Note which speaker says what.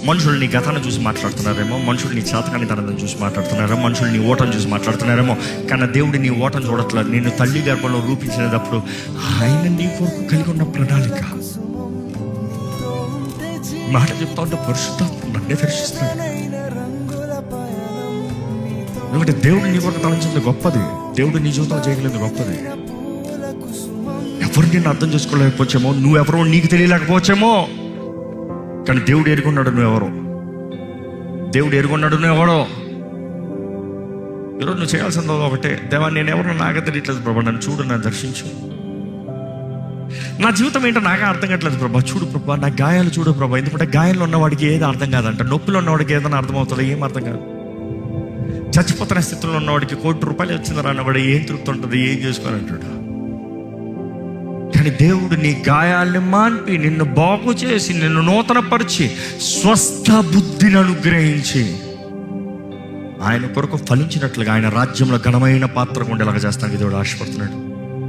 Speaker 1: మనుషులు నీ గతాన్ని చూసి మాట్లాడుతున్నారేమో, మనుషులు నీ చేతకాని తనని చూసి మాట్లాడుతున్నారేమో, మనుషులు నీ ఓటను చూసి మాట్లాడుతున్నారేమో. కానీ దేవుడు నీ ఓటను చూడట్లేదు. నిన్ను తల్లి గర్భంలో రూపించినప్పుడు ఆయన నీ కొరకు కలిగి ఉన్న ప్రణాళిక. మాట చెప్తా ఉంటే పరిశుద్ధాత్మ నన్నే దర్శిస్తున్నాడు. ఎందుకంటే దేవుడు నీ కొరకు తలంచింది గొప్పది. దేవుడు నీ జీవితంలో చేయగలిగింది గొప్పది. ఎవరు నిన్ను అర్థం చేసుకోలేకపోవచ్చేమో, నువ్వెవరో నీకు తెలియలేకపోవచ్చేమో, కానీ దేవుడు ఎరుగున్నాడు నువ్వెవరో. దేవుడు ఎరుగున్నాడు నువ్వెవరో. ఈరోజు నువ్వు చేయాల్సిందో కాబట్టి, దేవా నేను ఎవరో నాకే తెలియట్లేదు ప్రభా, నన్ను చూడు, నన్ను దర్శించు. నా జీవితం ఏంటో నాకే అర్థం కావట్లేదు ప్రభా, చూడు ప్రభా. నా గాయాలు చూడు ప్రభా. ఎందుకంటే గాయాల్లో ఉన్నవాడికి ఏది అర్థం కాదంట, నొప్పిలో ఉన్నవాడికి ఏదైనా అర్థమవుతుందో ఏం అర్థం కాదు. చచ్చిపోతున్న స్థితిలో ఉన్నవాడికి ₹1,00,000 వచ్చిందా అన్నవాడు ఏం తృప్తి ఉంటుంది, ఏం చేసుకోవాలంటాడు. కానీ దేవుడు నీ గాయాల్ని మాన్పి, నిన్ను బాగు చేసి, నిన్ను నూతనపరిచి, స్వస్థ బుద్ధిని అనుగ్రహించి, ఆయన కొరకు ఫలించినట్లుగా ఆయన రాజ్యంలో ఘనమైన పాత్ర ఉండేలాగా చేస్తానికి దేవుడు ఆశపడుతున్నాడు.